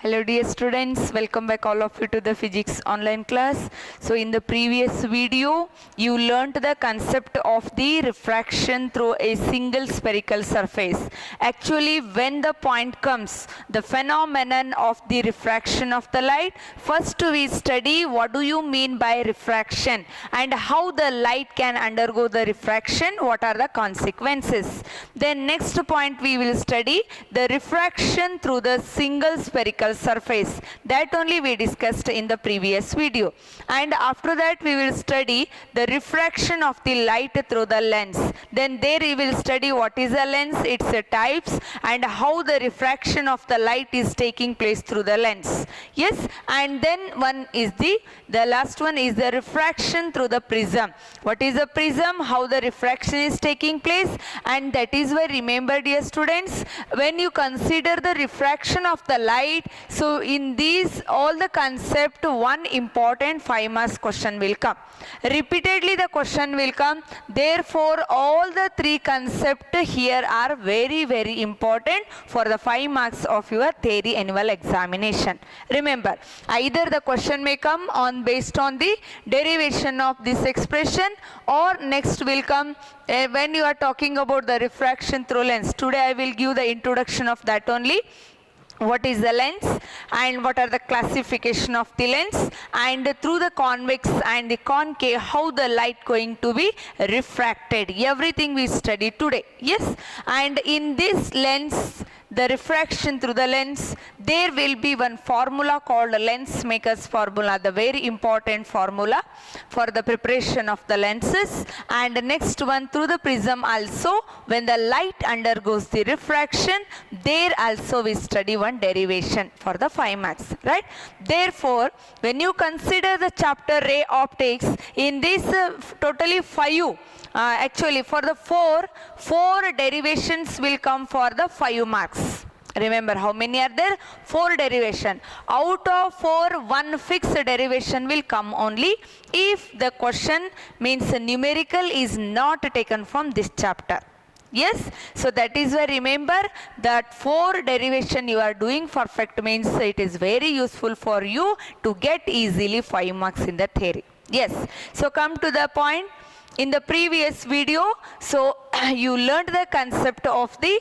Hello dear students, welcome back all of you to the physics online class. So in the previous video, you learnt the concept of the refraction through a single spherical surface. Actually, when the point comes, the phenomenon of the refraction of the light, first we study what do you mean by refraction and how the light can undergo the refraction, what are the consequences. Then next point we will study the refraction through the single spherical surface. That only we discussed in the previous video. And after that we will study the refraction of the light through the lens. Then there we will study what is a lens, its types, and how the refraction of the light is taking place through the lens. Yes, and then the last one is the refraction through the prism. What is a prism, how the refraction is taking place, and that is why, remember dear students, when you consider the refraction of the light, so in these all the concept, one important 5 marks question will come. Repeatedly the question will come. Therefore all the 3 concepts here are very important for the 5 marks of your theory annual examination. Remember, either the question may come on based on the derivation of this expression, or next will come when you are talking about the refraction through lens. Today I will give the introduction of that only. What is the lens and what are the classification of the lens, and through the convex and the concave how the light going to be refracted. Everything we study today. Yes, and in this lens, the refraction through the lens, there will be one formula called lens maker's formula, the very important formula for the preparation of the lenses. And next one, through the prism also, when the light undergoes the refraction, there also we study one derivation for the 5 marks, right? Therefore, when you consider the chapter ray optics, in this totally 5, actually for the 4 derivations will come for the 5 marks. Remember how many are there? 4 derivation. Out of 4, 1 fixed derivation will come only if the question means numerical is not taken from this chapter. Yes, so that is why remember that 4 derivation you are doing perfect means it is very useful for you to get easily 5 marks in the theory. Yes, so come to the point. In the previous video, so you learned the concept of the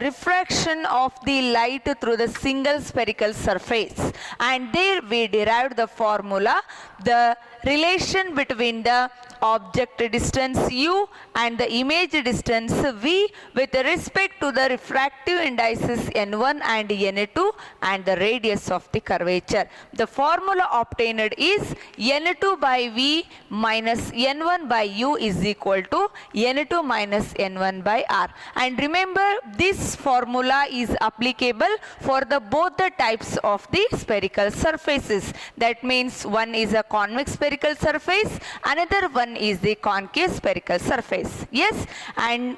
refraction of the light through the single spherical surface, and there we derived the formula, the relation between the object distance u and the image distance v with respect to the refractive indices n1 and n2 and the radius of the curvature. The formula obtained is n2 by v minus n1 by u is equal to n2 minus n1 by r. And remember, this formula is applicable for the both the types of the spherical surfaces. That means one is a convex spherical surface, another one is the concave spherical surface. Yes, and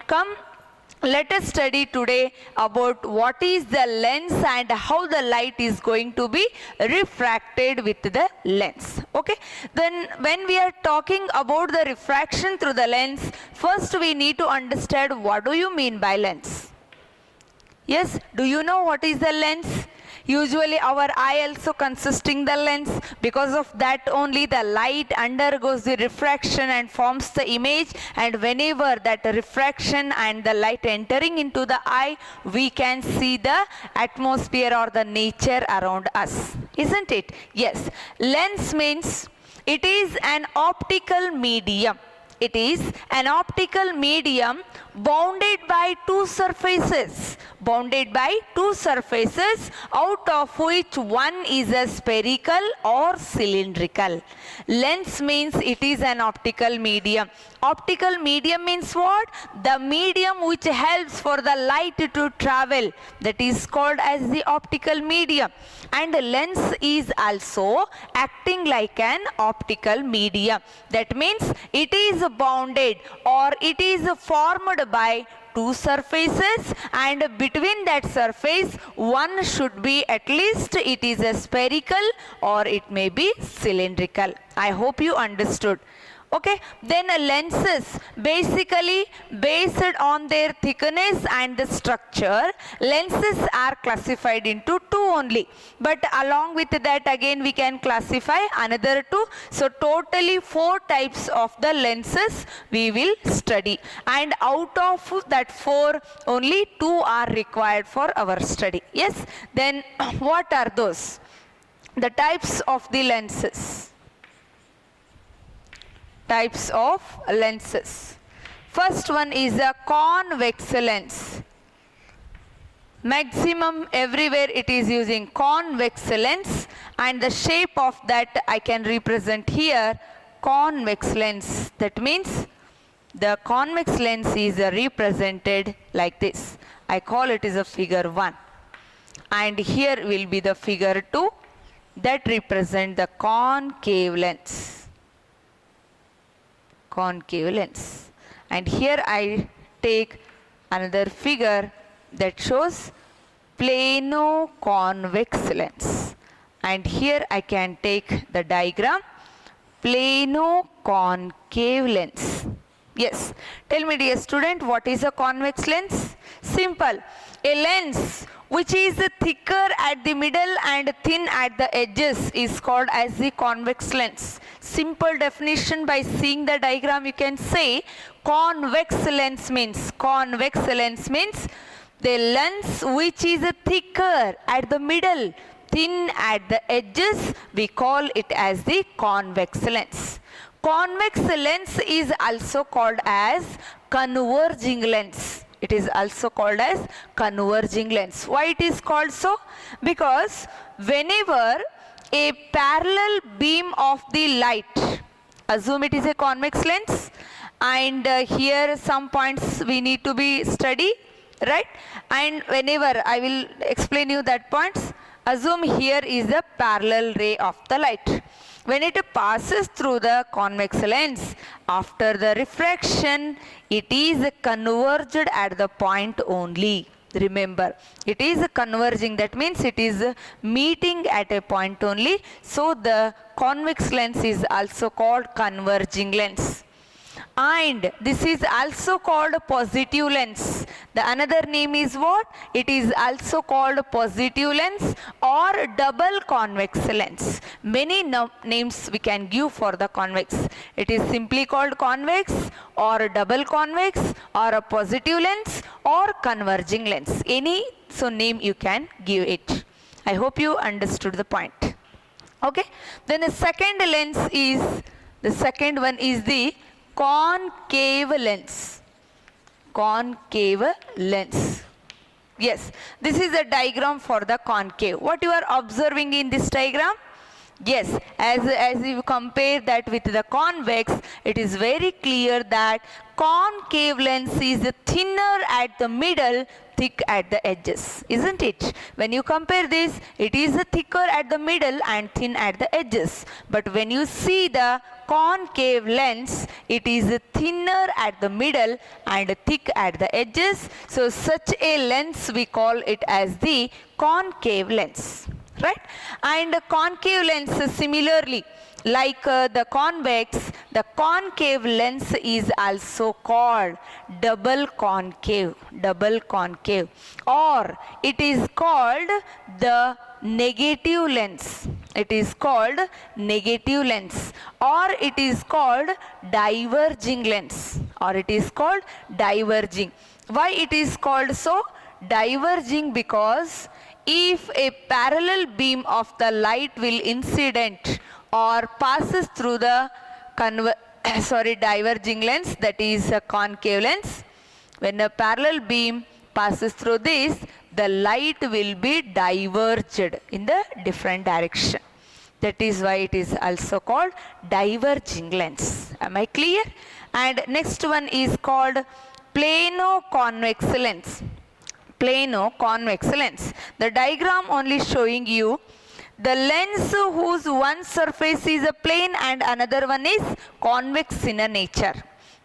let us study today about what is the lens and how the light is going to be refracted with the lens. Okay, then when we are talking about the refraction through the lens, first we need to understand what do you mean by lens. Yes, do you know what is the lens? Usually our eye also consisting the lens. Because of that only the light undergoes the refraction and forms the image, and whenever that refraction and the light entering into the eye, we can see the atmosphere or the nature around us, isn't it? Yes, lens means it is an optical medium. It is an optical medium bounded by 2 surfaces. Bounded by 2 surfaces, out of which one is a spherical or cylindrical. Lens means it is an optical medium. Optical medium means what? The medium which helps for the light to travel. That is called as the optical medium. And the lens is also acting like an optical medium. That means it is bounded or it is formed by 2 surfaces, and between that surface one should be at least it is a spherical or it may be cylindrical. I hope you understood. Okay, then lenses basically based on their thickness and the structure, lenses are classified into two only, but along with that again we can classify another two. So totally four types of the lenses we will study, and out of that four only two are required for our study. Yes, then what are those? The types of the lenses. Types of lenses. First one is a convex lens. Maximum everywhere it is using convex lens, and the shape of that I can represent here convex lens. That means the convex lens is represented like this. I call it as a figure 1. And here will be the figure 2 that represent the concave lens. Concave lens. And here I take another figure that shows plano-convex lens. And here I can take the diagram plano-concave lens. Yes. Tell me, dear student, what is a convex lens? Simple. A lens which is thicker at the middle and thin at the edges is called as the convex lens. Simple definition, by seeing the diagram you can say convex lens means the lens which is thicker at the middle, thin at the edges, we call it as the convex lens. Convex lens is also called as converging lens. It is also called as converging lens. Why it is called so? Because whenever a parallel beam of the light, assume it is a convex lens, and here some points we need to be study, right? And whenever I will explain you that points, assume here is the parallel ray of the light. When it passes through the convex lens, after the refraction, it is converged at the point only. Remember, it is converging, that means it is meeting at a point only. So the convex lens is also called converging lens. And this is also called positive lens. The another name is what? It is also called positive lens or double convex lens. Many names we can give for the convex. It is simply called convex or double convex or a positive lens or converging lens. Any name you can give it. I hope you understood the point. Okay. Then the second one is the concave lens. Concave lens. Yes, this is a diagram for the concave. What you are observing in this diagram? Yes, as you compare that with the convex, it is very clear that concave lens is thinner at the middle, thick at the edges, isn't it? When you compare this, it is thicker at the middle and thin at the edges. But when you see the concave lens, it is thinner at the middle and thick at the edges. So such a lens we call it as the concave lens. Right? And concave lens similarly, like the convex, the concave lens is also called double concave, or it is called the negative lens. It is called negative lens, or it is called diverging lens, or it is called diverging. Why it is called so? Diverging because if a parallel beam of the light will incident or passes through the diverging lens, that is a concave lens, when a parallel beam passes through this, the light will be diverged in the different direction. That is why it is also called diverging lens. Am I clear? And next one is called plano-convex lens. Plano-convex lens. The diagram only showing you the lens whose one surface is a plane and another one is convex in a nature.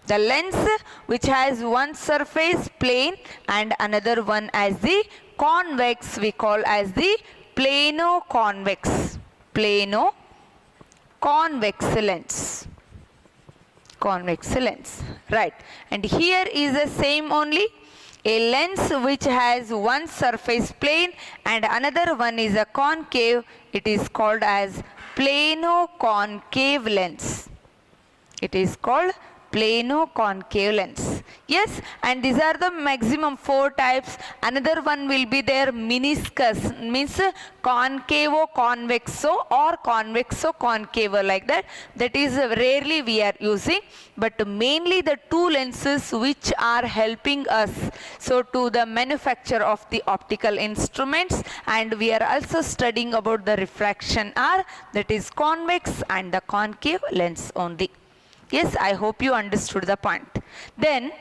The lens which has one surface plane and another one as the convex we call as the plano-convex. Plano-convex lens. convex lens, right? And here is the same only, a lens which has one surface plane and another one is a concave. It is called as plano-concave lens. It is called plano-concave lens. Yes, and these are the maximum 4 types. Another one will be there, meniscus, means concavo-convexo or convexo-concavo, like that. That is rarely we are using, but mainly the 2 lenses which are helping us so to the manufacture of the optical instruments, and we are also studying about the refraction are, that is convex and the concave lens only. Yes, I hope you understood the point. Then,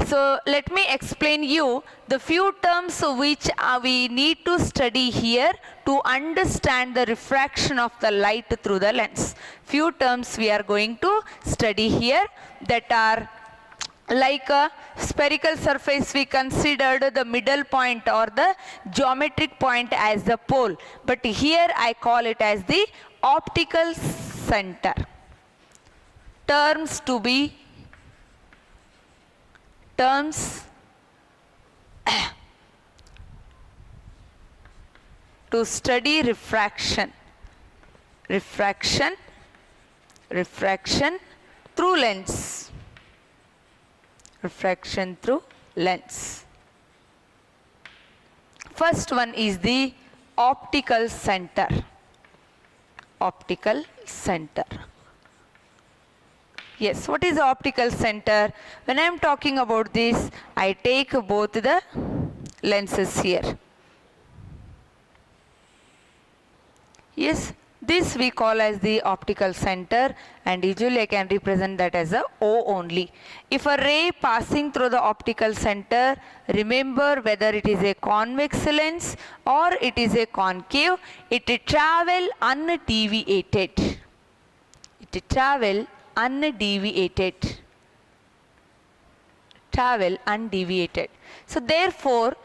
so let me explain you the few terms which we need to study here to understand the refraction of the light through the lens. Few terms we are going to study here that are like a spherical surface. We considered the middle point or the geometric point as the pole, but here I call it as the optical center. Terms to be to study refraction through lens, refraction through lens. First one is the optical center. Yes, what is the optical center? When I am talking about this, I take both the lenses here. Yes, this we call as the optical center, and usually I can represent that as a O only. If a ray passing through the optical center, remember whether it is a convex lens or it is a concave, it travel undeviated. Travel undeviated. So therefore,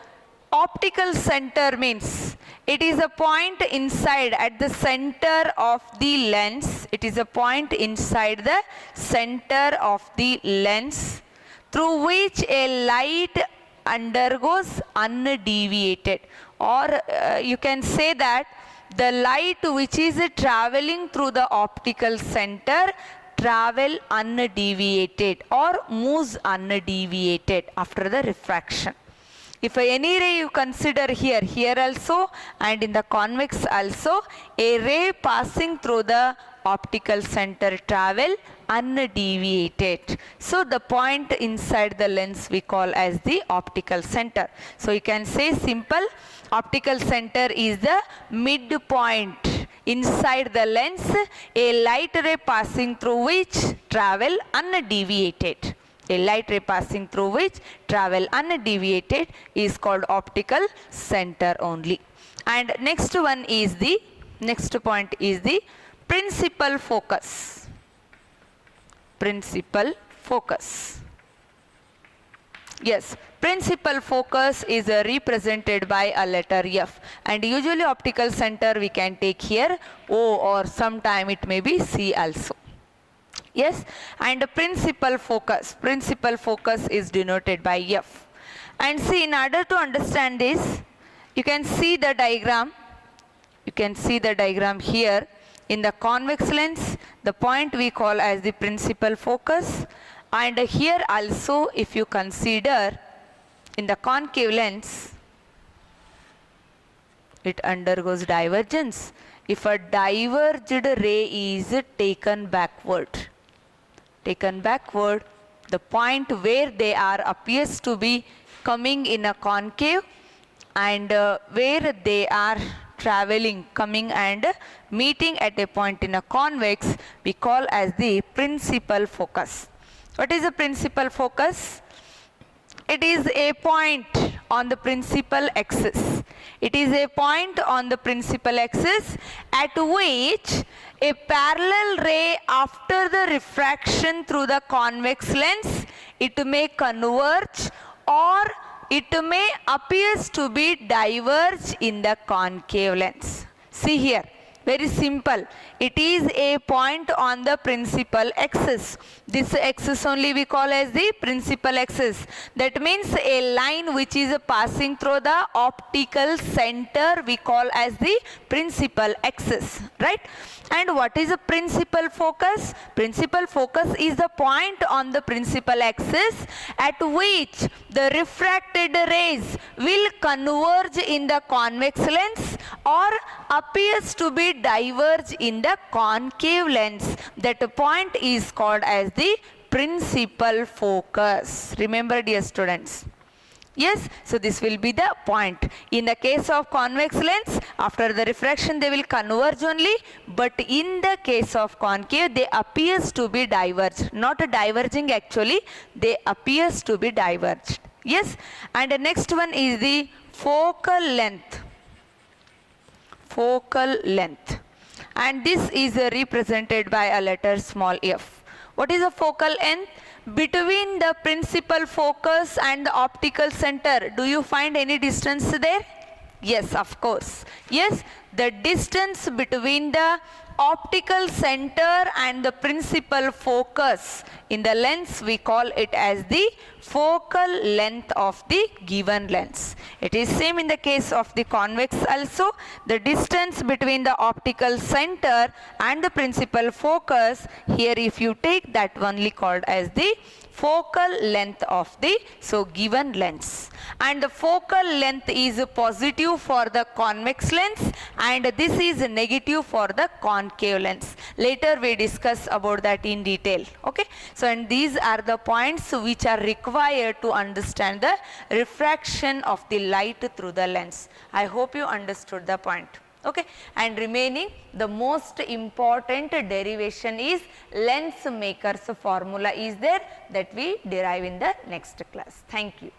optical center means it is a point inside at the center of the lens. It is a point inside the center of the lens through which a light undergoes undeviated, or you can say that the light which is traveling through the optical center travel undeviated or moves undeviated after the refraction. If any ray you consider here also, and in the convex also, a ray passing through the optical center travel undeviated. So the point inside the lens we call as the optical center. So you can say simple, optical center is the midpoint inside the lens, a light ray passing through which travel undeviated. A light ray passing through which travel undeviated is called optical center only. And next point is the principal focus. Yes, principal focus is represented by a letter F, and usually optical center we can take here O, or sometime it may be C also. Yes, and principal focus is denoted by F. And see, in order to understand this, you can see the diagram. Here in the convex lens, the point we call as the principal focus, and here also if you consider in the concave lens, it undergoes divergence. If a diverged ray is taken backward, the point where they are appears to be coming in a concave, and where they are coming and meeting at a point in a convex, we call as the principal focus. What is the principal focus? It is a point on the principal axis. It is a point on the principal axis at which a parallel ray, after the refraction through the convex lens, it may converge or it may appears to be diverge in the concave lens. See here, Very simple. It is a point on the principal axis. This axis only we call as the principal axis. That means a line which is passing through the optical center we call as the principal axis, right? And what is a principal focus? Principal focus is the point on the principal axis at which the refracted rays will converge in the convex lens or appears to be diverge in the concave lens. That point is called as the principal focus. Remember, dear students. Yes, so this will be the point. In the case of convex lens, after the refraction they will converge only, but in the case of concave they appears to be diverged. Not diverging actually, they appears to be diverged. Yes, and the next one is the focal length. Focal length. And this is represented by a letter small f. What is a focal length? Between the principal focus and the optical center, do you find any distance there? Yes, of course. Yes, the distance between the optical center and the principal focus in the lens, we call it as the focal length of the given lens. It is same in the case of the convex also. The distance between the optical center and the principal focus, here if you take that only called as the focal length of the given lens. And the focal length is positive for the convex lens and this is negative for the concave lens. Later we discuss about that in detail. Okay. So and these are the points which are required to understand the refraction of the light through the lens. I hope you understood the point. Okay, and remaining the most important derivation is lens maker's formula is there, that we derive in the next class. Thank you.